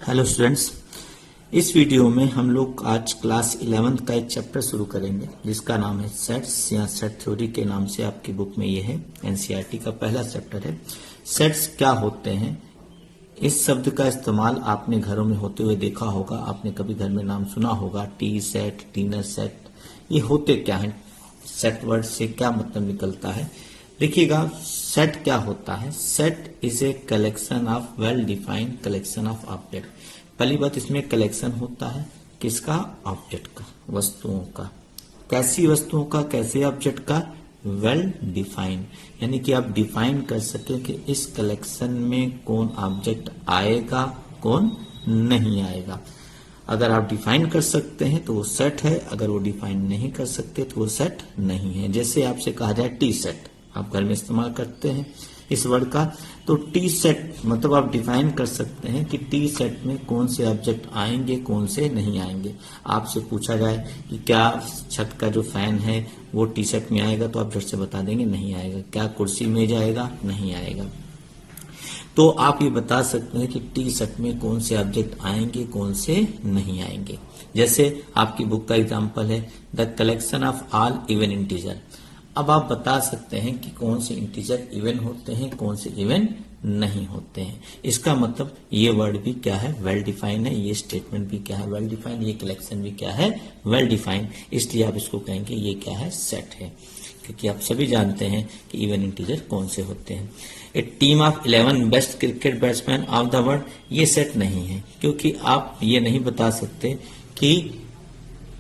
Hello students, इस video में हम लोग आज क्लास 11th का एक चैप्टर शुरू करेंगे जिसका नाम है सेट्स या सेट थ्योरी के नाम से आपकी बुक में ये है। एनसीईआरटी का पहला चैप्टर है। सेट्स क्या होते हैं, इस शब्द का इस्तेमाल आपने घरों में होते हुए देखा होगा। आपने कभी घर में नाम सुना होगा, टी सेट, डिनर सेट। ये होते क्या है, सेट वर्ड से क्या मतलब निकलता है। देखिएगा, सेट क्या होता है। Set is a collection of well defined collection of object. पहली बात, इसमें कलेक्शन होता है किसका, ऑब्जेक्ट का, वस्तुओं का। कैसी वस्तुओं का, कैसे ऑब्जेक्ट का, वेल डिफाइंड, यानी कि आप डिफाइन कर सके कि इस कलेक्शन में कौन ऑब्जेक्ट आएगा, कौन नहीं आएगा। अगर आप डिफाइन कर सकते हैं तो वो सेट है, अगर वो डिफाइन नहीं कर सकते तो वो सेट नहीं है। जैसे आपसे कहा जाए टी सेट, आप घर में इस्तेमाल करते हैं इस वर्ड का, तो टी सेट मतलब आप डिफाइन कर सकते हैं कि टी सेट में कौन से ऑब्जेक्ट आएंगे, कौन से नहीं आएंगे। आपसे पूछा जाए कि क्या छत का जो फैन है वो टी सेट में आएगा, तो आप झट से बता देंगे नहीं आएगा। क्या कुर्सी मेज आएगा, नहीं आएगा। तो आप ये बता सकते हैं कि टी सेट में कौन से ऑब्जेक्ट आएंगे, कौन से नहीं आएंगे। जैसे आपकी बुक का एग्जांपल है the collection of all even integer. अब आप बता सकते हैं कि कौन से इंटीजर इवन होते हैं, कौन से इवन नहीं होते हैं। इसका मतलब ये वर्ड भी क्या है, वेल डिफाइन है। ये स्टेटमेंट भी क्या है, वेल डिफाइन। ये कलेक्शन भी क्या है, वेल डिफाइन। इसलिए आप इसको कहेंगे ये क्या है, सेट है, क्योंकि आप सभी जानते हैं कि इवन इंटीजर कौन से होते हैं। A team of 11 best cricket batsman of the world, ये सेट नहीं है, क्योंकि आप ये नहीं बता सकते कि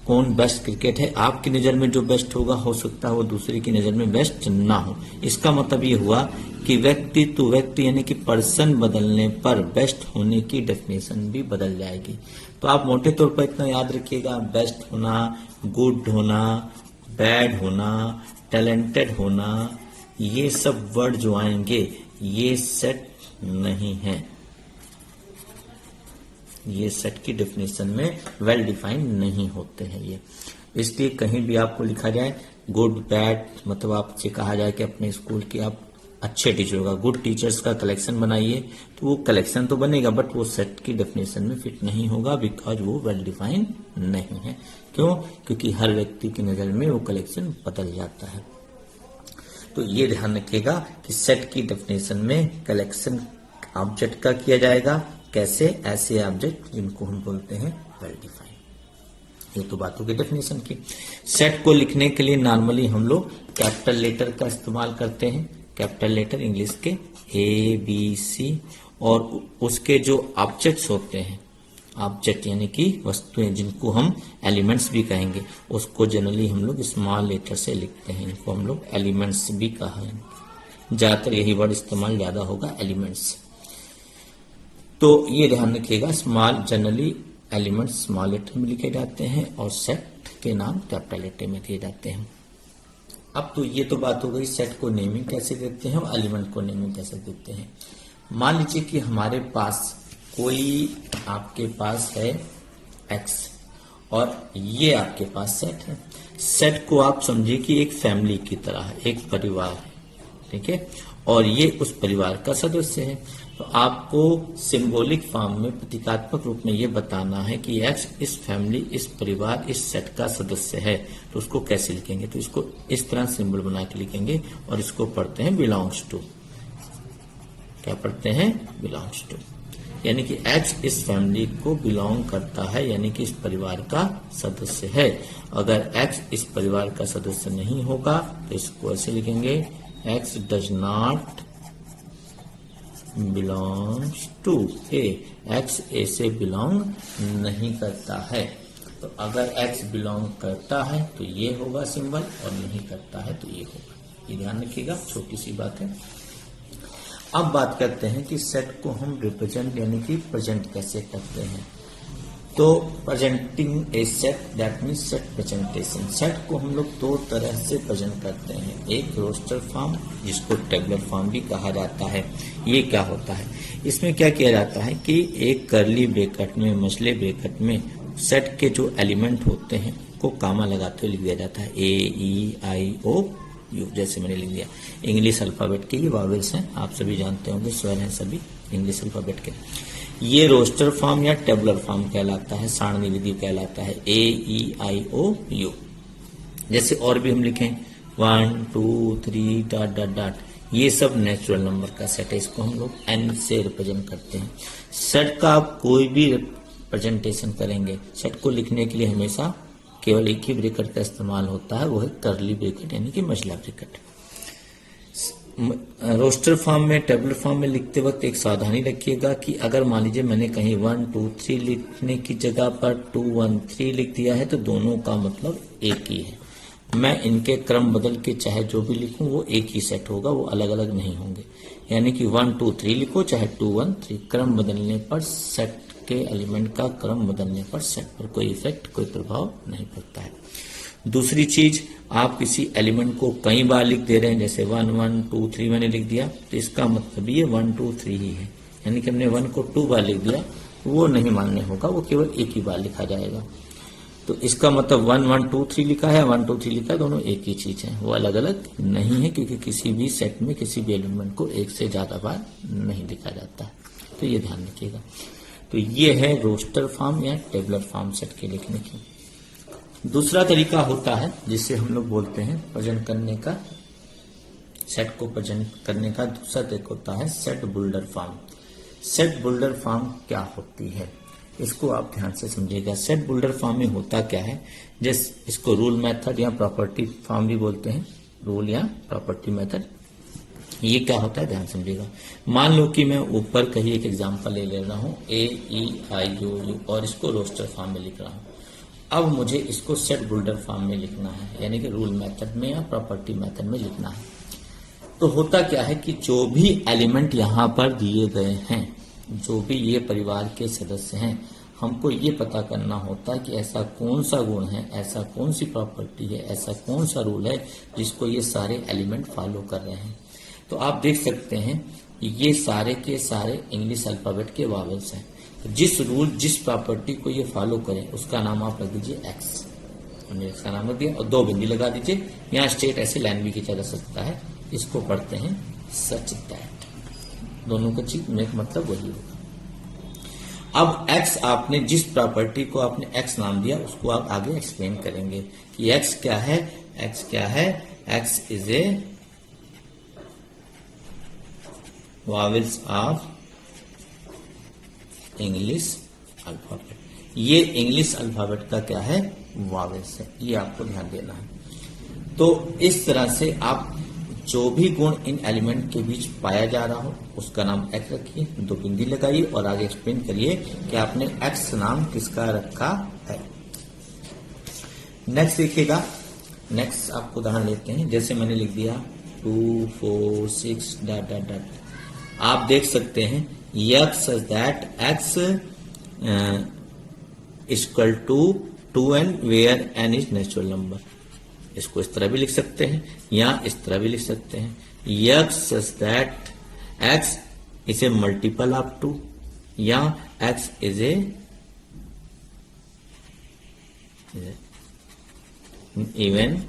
कौन बेस्ट क्रिकेट है। आपकी नजर में जो बेस्ट होगा, हो सकता है वो दूसरे की नजर में बेस्ट ना हो। इसका मतलब ये हुआ कि व्यक्ति टू व्यक्ति यानी कि पर्सन बदलने पर बेस्ट होने की डेफिनेशन भी बदल जाएगी। तो आप मोटे तौर पर इतना याद रखिएगा, बेस्ट होना, गुड होना, बैड होना, टैलेंटेड होना, ये सब वर्ड जो आएंगे ये सेट नहीं है। ये सेट की डेफिनेशन में वेल डिफाइंड नहीं होते हैं ये। इसलिए कहीं भी आपको लिखा जाए गुड बैड, मतलब आपसे कहा जाए कि अपने स्कूल के आप अच्छे टीचर होगा, गुड टीचर्स का कलेक्शन बनाइए, तो वो कलेक्शन तो बनेगा बट वो सेट की डेफिनेशन में फिट नहीं होगा, बिकॉज वो वेल डिफाइंड नहीं है। क्यों? क्योंकि हर व्यक्ति की नजर में वो कलेक्शन बदल जाता है। तो ये ध्यान रखिएगा कि सेट की डेफिनेशन में कलेक्शन ऑब्जेक्ट का किया जाएगा। कैसे? ऐसे ऑब्जेक्ट जिनको हम बोलते हैं वेल डिफाइंड। ये तो बातों की डेफिनेशन की। सेट को लिखने के लिए नॉर्मली हम लोग कैपिटल लेटर का इस्तेमाल करते हैं। कैपिटल लेटर इंग्लिश के ए बी सी, और उसके जो ऑब्जेक्ट्स होते हैं, ऑब्जेक्ट यानी कि वस्तुएं जिनको हम एलिमेंट्स भी कहेंगे, उसको जनरली हम लोग स्मॉल लेटर से लिखते हैं। इनको हम लोग एलिमेंट्स भी कहा है, ज्यादातर यही वर्ड इस्तेमाल ज्यादा होगा, एलिमेंट्स। तो ये ध्यान रखिएगा, small generally elements small letter में लिखे जाते हैं और सेट के नाम कैपिटल लेटर में दिए जाते हैं। अब तो ये तो बात हो गई सेट को नेमिंग कैसे देते हैं और एलिमेंट को नेमिंग कैसे देते हैं। मान लीजिए कि हमारे पास कोई, आपके पास है एक्स और ये आपके पास सेट है। सेट को आप समझिए कि एक फैमिली की तरह है, एक परिवार है, ठीक है, और ये उस परिवार का सदस्य है। तो आपको सिंबॉलिक फॉर्म में, प्रतीकात्मक रूप में ये बताना है कि एक्स इस फैमिली, इस परिवार, इस सेट का सदस्य है। तो उसको कैसे लिखेंगे, तो इसको इस तरह सिंबल बना के लिखेंगे और इसको पढ़ते हैं बिलोंग्स टू। क्या पढ़ते हैं? बिलोंग्स टू, यानी कि एक्स इस फैमिली को बिलोंग करता है, यानी कि इस परिवार का सदस्य है। अगर एक्स इस परिवार का सदस्य नहीं होगा तो इसको ऐसे लिखेंगे, x does not belongs to A, x A से बिलोंग नहीं करता है। तो अगर एक्स बिलोंग करता है तो ये होगा सिंबल, और नहीं करता है तो ये होगा। ये ध्यान रखिएगा, छोटी सी बात है। अब बात करते हैं कि सेट को हम रिप्रेजेंट यानी कि प्रेजेंट कैसे करते हैं। तो presenting A set, that means set presentation. Set को हम लोग दो तरह से प्रेजेंट करते हैं, एक रोस्टर फॉर्म जिसको टेबुलर फॉर्म भी कहा जाता है। ये क्या होता है, इसमें क्या किया जाता है कि एक कर्ली ब्रैकेट में, मसले ब्रैकेट में सेट के जो एलिमेंट होते हैं को कामा लगाते हुए लिख दिया जाता है, ए ई आई ओ यू, जैसे मैंने लिख दिया। इंग्लिश अल्फाबेट के ये वावेल्स हैं, आप सभी जानते होंगे, स्वर हैं सभी इंग्लिश अल्फाबेट के। ये रोस्टर फॉर्म या टेबुलर फॉर्म कहलाता है, सारणी विधि कहलाता है, AEIOU। जैसे और भी हम लिखें 1 2 3 डॉट डॉट डॉट, ये सब नेचुरल नंबर का सेट है, इसको हम लोग n से रिप्रेजेंट करते हैं। सेट का आप कोई भी रिप्रेजेंटेशन करेंगे, सेट को लिखने के लिए हमेशा केवल एक ही ब्रैकेट का इस्तेमाल होता है, वो है कर्ली ब्रैकेट यानी कि मझला ब्रैकेट। रोस्टर फॉर्म में, टेबुलर फॉर्म में लिखते वक्त एक सावधानी रखिएगा कि अगर मान लीजिए मैंने कहीं 1 2 3 लिखने की जगह पर 2 1 3 लिख दिया है तो दोनों का मतलब एक ही है। मैं इनके क्रम बदल के चाहे जो भी लिखूं वो एक ही सेट होगा, वो अलग अलग नहीं होंगे। यानी कि 1 2 3 लिखो चाहे 2 1 3, क्रम बदलने पर सेट के एलिमेंट का क्रम बदलने पर सेट पर कोई इफेक्ट, कोई प्रभाव नहीं पड़ता है। दूसरी चीज, आप किसी एलिमेंट को कई बार लिख दे रहे हैं, जैसे 1 1 2 3 मैंने लिख दिया तो इसका मतलब ये 1 2 3 ही है। यानी कि हमने 1 को 2 बार लिख दिया, वो नहीं मान्य होगा, वो केवल एक ही बार लिखा जाएगा। तो इसका मतलब 1 1 2 3 लिखा है, 1 2 3 लिखा है, दोनों एक ही चीज है, वो अलग अलग नहीं है, क्योंकि किसी भी सेट में किसी भी एलिमेंट को एक से ज्यादा बार नहीं लिखा जाता है। तो ये ध्यान रखिएगा। तो ये है रोस्टर फॉर्म या टेबुलर फॉर्म सेट के लिखने की। दूसरा तरीका होता है जिसे हम लोग बोलते हैं प्रेजेंट करने का, सेट को प्रेजेंट करने का दूसरा तरीका होता है set builder form. Set builder form क्या होती है, इसको आप ध्यान से समझिएगा। सेट बुल्डर फॉर्म में होता क्या है, जैसे इसको रूल मेथड या प्रॉपर्टी फॉर्म भी बोलते हैं, रूल या प्रॉपर्टी मेथड। ये क्या होता है ध्यान समझिएगा। मान लो कि मैं ऊपर कहीं एक एग्जांपल ले रहा हूं AEIOU और इसको रोस्टर फॉर्म में लिख रहा हूं। अब मुझे इसको सेट बुल्डर फॉर्म में लिखना है, यानी कि रूल मेथड में या प्रॉपर्टी मेथड में लिखना है। तो होता क्या है कि जो भी एलिमेंट यहां पर दिए गए हैं, जो भी ये परिवार के सदस्य हैं, हमको ये पता करना होता है कि ऐसा कौन सा गुण है, ऐसा कौन सी प्रॉपर्टी है, ऐसा कौन सा रूल है जिसको ये सारे एलिमेंट फॉलो कर रहे हैं। तो आप देख सकते हैं ये सारे के सारे इंग्लिश अल्फाबेट के वावल्स हैं। जिस रूल, जिस प्रॉपर्टी को ये फॉलो करें उसका नाम आप रख दीजिए एक्स, हमने इसका नाम रख दिया और 2 बिंदी लगा दीजिए। यहाँ स्ट्रेट ऐसे लाइन भी खींचा जा सकता है, इसको पढ़ते हैं सच दैट। दोनों का चीज में मतलब वही होगा। अब एक्स, आपने जिस प्रॉपर्टी को आपने एक्स नाम दिया उसको आप आगे एक्सप्लेन करेंगे कि एक्स क्या है। एक्स क्या है, x is a vowels of English alphabet. ये इंग्लिश अल्फाबेट का क्या है, वावल्स है, ये आपको ध्यान देना है। तो इस तरह से आप जो भी गुण इन एलिमेंट के बीच पाया जा रहा हो उसका नाम एक्स रखिए, 2 बिंदी लगाइए और आगे एक्सप्लेन करिए कि आपने एक्स नाम किसका रखा है। नेक्स्ट देखिएगा, नेक्स्ट आपको उदाहरण लेते हैं। जैसे मैंने लिख दिया 2 4 6 डॉट डॉट डॉट। आप देख सकते हैं x that x equal to 2n where n is natural number. इसको इस तरह भी लिख सकते हैं या इस तरह भी लिख सकते हैं। X that x is a multiple of 2 या x is a even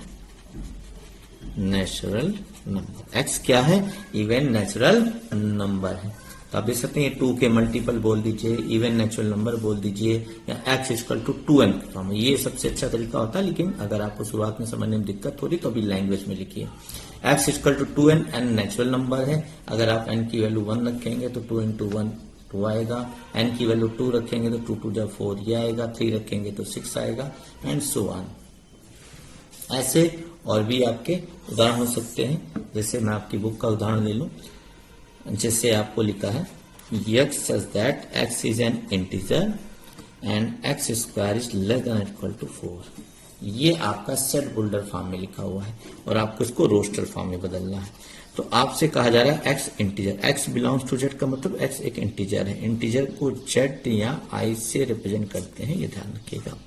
natural number. X क्या है, इवन नेचुरल नंबर है। तो आप देख सकते हैं 2 के मल्टीपल बोल दीजिए, इवन नेचुरल नंबर बोल दीजिए, या x equal to 2n form. ये सबसे अच्छा तरीका होता है, लेकिन अगर आपको शुरुआत में समझने में दिक्कत हो रही तो अभी लैंग्वेज में लिखिए। X equal to 2n, n natural number है। अगर आप n की वैल्यू 1 रखेंगे तो 2 इंटू 1 2 आएगा। n की वैल्यू 2 रखेंगे तो 2 2 जा 4 ये आएगा। 3 रखेंगे तो 6 आएगा, एंड सो ऑन। ऐसे और भी आपके उदाहरण हो सकते हैं। जैसे मैं आपकी बुक का उदाहरण ले लूं, जैसे आपको लिखा है x such that x is an integer and x square is less than or equal to 4। ये आपका सेट बुल्डर फॉर्म में लिखा हुआ है और आपको इसको रोस्टर फॉर्म में बदलना है। तो आपसे कहा जा रहा है x integer, x belongs to z का मतलब x एक इंटीजर है। इंटीजर को z या i से रिप्रेजेंट करते हैं, ये ध्यान रखिएगा।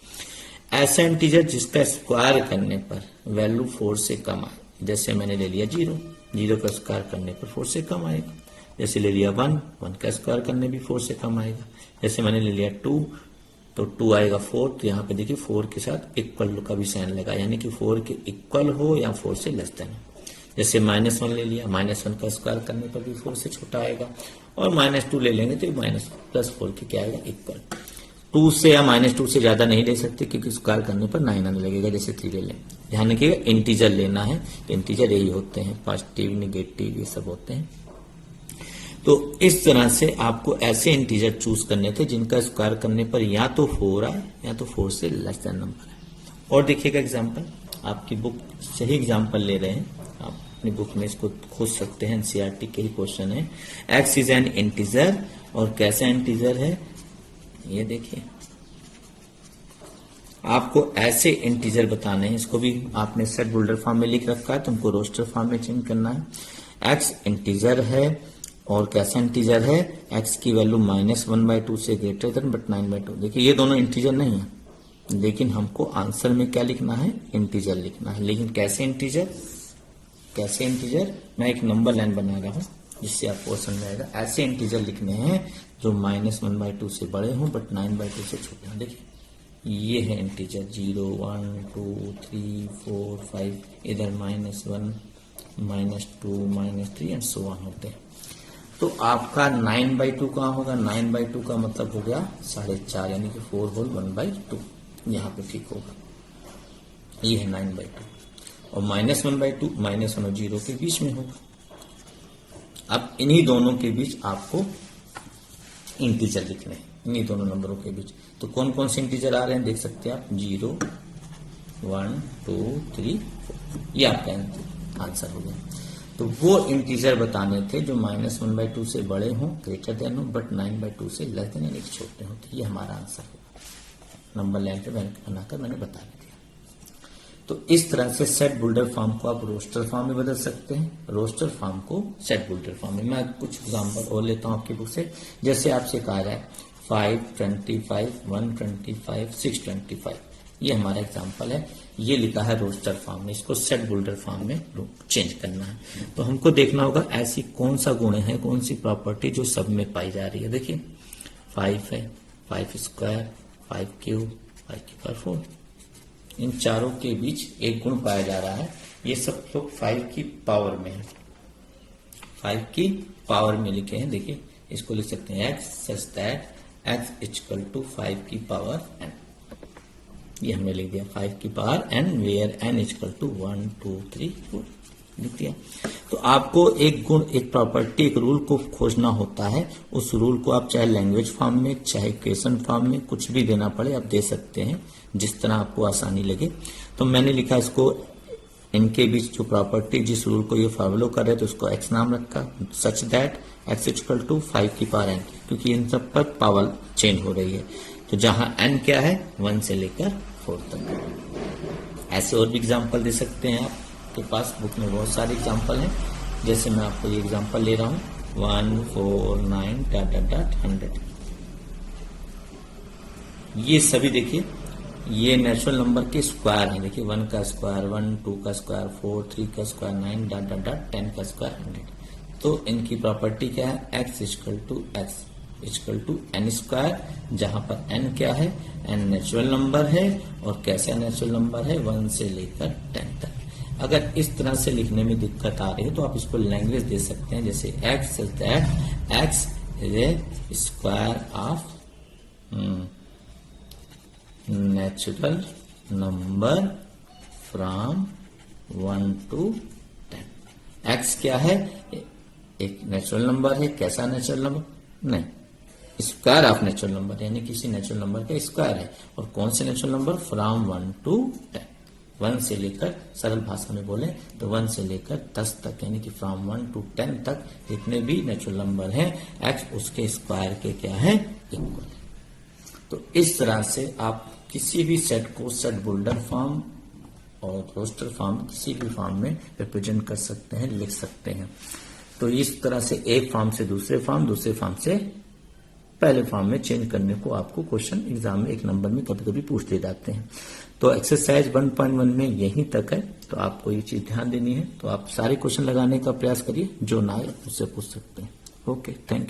ऐसा इंटीजर जिसका स्क्वायर करने पर वैल्यू 4 से कम आए, जैसे मैंने ले लिया 0, 0 का स्क्वायर करने पर 4 से कम आएगा। जैसे ले लिया 1, 1 का स्क्वायर करने भी 4 से कम आएगा। जैसे मैंने ले लिया 2, तो 2 आएगा 4। तो यहाँ पे देखिए 4 के साथ इक्वल का भी साइन लगा, यानी कि 4 के इक्वल हो या 4 से लेस देन। जैसे -1 ले लिया, -1 का स्क्वायर करने पर भी 4 से छोटा आएगा। और -2 ले लेंगे तो ये -+4 के क्या आएगा, इक्वल। 2 से या -2 से ज्यादा नहीं ले सकते क्योंकि स्क्वायर करने पर 9 आने लगेगा, जैसे 3 ले लें। ध्यान रखिएगा इंटीजर लेना है, इंटीजर यही होते हैं, पॉजिटिव नेगेटिव ये सब होते हैं। तो इस तरह से आपको ऐसे इंटीजर चूज करने थे जिनका स्क्वायर करने पर या तो 4 आए या तो 4 से लेस देन नंबर है। और देखिएगा एग्जाम्पल, आपकी बुक से ही एग्जाम्पल ले रहे हैं, आप अपनी बुक में इसको खोज सकते हैं, एनसीईआरटी के ही क्वेश्चन है। एक्स इज एन इंटीजर, और कैसा इंटीजर है ये देखिए, आपको ऐसे इंटीजर बताने हैं। इसको भी आपने सेट बुल्डर फॉर्म में लिख रखा है, तुमको रोस्टर फॉर्म में चेंज करना है। एक्स इंटीजर है और कैसा इंटीजर है, एक्स की वैल्यू -1/2 से ग्रेटर देन बट 9/2। देखिए ये दोनों इंटीजर नहीं है, लेकिन हमको आंसर में क्या लिखना है, इंटीजर लिखना है। लेकिन कैसे इंटीजर, कैसे इंटीजर, मैं एक नंबर लाइन बना रहा हूं जिससे आपको समझ में आएगा। ऐसे इंटीजर लिखने हैं जो -1/2 से बड़े हों बट 9/2 से छोटे हों। देखिए ये है इंटीजर 0, 1, 2, 3, 4, 5, इधर -1, -2, -3 एंड सो ऑन होते हैं। तो आपका 9/2 कहाँ होगा, 9/2 का मतलब हो गया 4.5, यानी कि 4 होल 1/2 यहाँ पे ठीक होगा। ये है 9/2, और -1/2 -1 और 0 के बीच में होगा। अब इन्हीं दोनों के बीच आपको इंटीजर लिखने हैं, इन्हीं दोनों नंबरों के बीच। तो कौन कौन से इंटीजर आ रहे हैं देख सकते हैं आप, 0, 1, 2, 3, 4, ये आपका आंसर हो गया। तो वो इंटीजर बताने थे जो -1/2 से बड़े हों, ग्रेटर देन हो, बट 9/2 से लेस देन यानी छोटे हों। तो ये हमारा आंसर होगा। नंबर लाइन पे बनाकर मैंने बता दिया। तो इस तरह से सेट बुल्डर फॉर्म को आप रोस्टर फॉर्म में बदल सकते हैं, रोस्टर फॉर्म को सेट बुल्डर फॉर्म में। मैं कुछ एग्जाम्पल और लेता हूं आपकी बुक से। जैसे आपसे कहा जाए 5, 25, 125, 625, ये हमारा एग्जाम्पल है। ये लिखा है रोस्टर फॉर्म में, इसको सेट बुल्डर फॉर्म में चेंज करना है। तो हमको देखना होगा ऐसी कौन सा गुण है, कौन सी प्रॉपर्टी जो सब में पाई जा रही है। देखिए 5 है, 5 स्क्वायर, 5 क्यूब, 5 की पावर 4, इन चारों के बीच एक गुण पाया जा रहा है। ये सब लोग 5 की पावर में है, 5 की पावर में लिखे हैं। देखिए इसको लिख सकते हैं x such that x equal to 5 की पावर n। ये हमने लिख दिया 5 की power n, where n equal to 1, 2, 3, 4 लिख दिया। तो आपको एक गुण, एक प्रॉपर्टी, एक रूल को खोजना होता है। उस रूल को आप चाहे लैंग्वेज फॉर्म में, चाहे इक्वेशन फॉर्म में, कुछ भी देना पड़े आप दे सकते हैं, जिस तरह आपको आसानी लगे। तो मैंने लिखा इसको, इनके बीच जो प्रॉपर्टी, जिस रूल को ये फॉलो कर रहे तो उसको x नाम रखा, such that x equal to 5 की पावर n, क्योंकि इन सब पर पावर चेंज हो रही है। तो जहां n क्या है, 1 से लेकर 4 तक। ऐसे और भी एग्जाम्पल दे सकते हैं, आपके पास बुक में बहुत सारे एग्जाम्पल हैं। जैसे मैं आपको ये एग्जाम्पल ले रहा हूं 1, 4, 9, ... 100। ये सभी देखिए ये नेचुरल नंबर के स्क्वायर हैं। देखिए 1 का स्क्वायर 1, 2 का स्क्वायर 4, 3 का स्क्वायर 9, ... 10 का स्क्वायर 100। तो इनकी प्रॉपर्टी क्या है, x equal to n square, जहां पर n क्या है, n नेचुरल नंबर है, और कैसा नेचुरल नंबर है, 1 से लेकर 10 तक। अगर इस तरह से लिखने में दिक्कत आ रही है तो आप इसको लैंग्वेज दे सकते हैं, जैसे x is that x is a square of natural number from 1 to 10। x क्या है, एक नेचुरल नंबर है, कैसा नेचुरल नंबर, नहीं, स्क्वायर ऑफ नेचुरल नंबर, यानी किसी नेचुरल नंबर का स्क्वायर है। और कौन से नेचुरल नंबर, फ्रॉम 1 to 10, 1 से लेकर, सरल भाषा में बोले तो 1 से लेकर 10 तक, यानी कि फ्रॉम 1 to 10 तक जितने भी नेचुरल नंबर हैं, x उसके स्क्वायर के क्या है, इक्वल है। तो इस तरह से आप किसी भी सेट को सेट बुल्डर फॉर्म और रोस्टर फॉर्म, किसी भी फॉर्म में रिप्रेजेंट कर सकते हैं, लिख सकते हैं। तो इस तरह से एक फॉर्म से दूसरे फॉर्म, दूसरे फॉर्म से पहले फॉर्म में चेंज करने को आपको क्वेश्चन एग्जाम में एक नंबर में कभी कभी पूछ ले जाते हैं। तो एक्सरसाइज 1.1 में यहीं तक है, तो आपको ये चीज ध्यान देनी है। तो आप सारे क्वेश्चन लगाने का प्रयास करिए, जो ना आए उससे पूछ सकते हैं। Okay, thank you.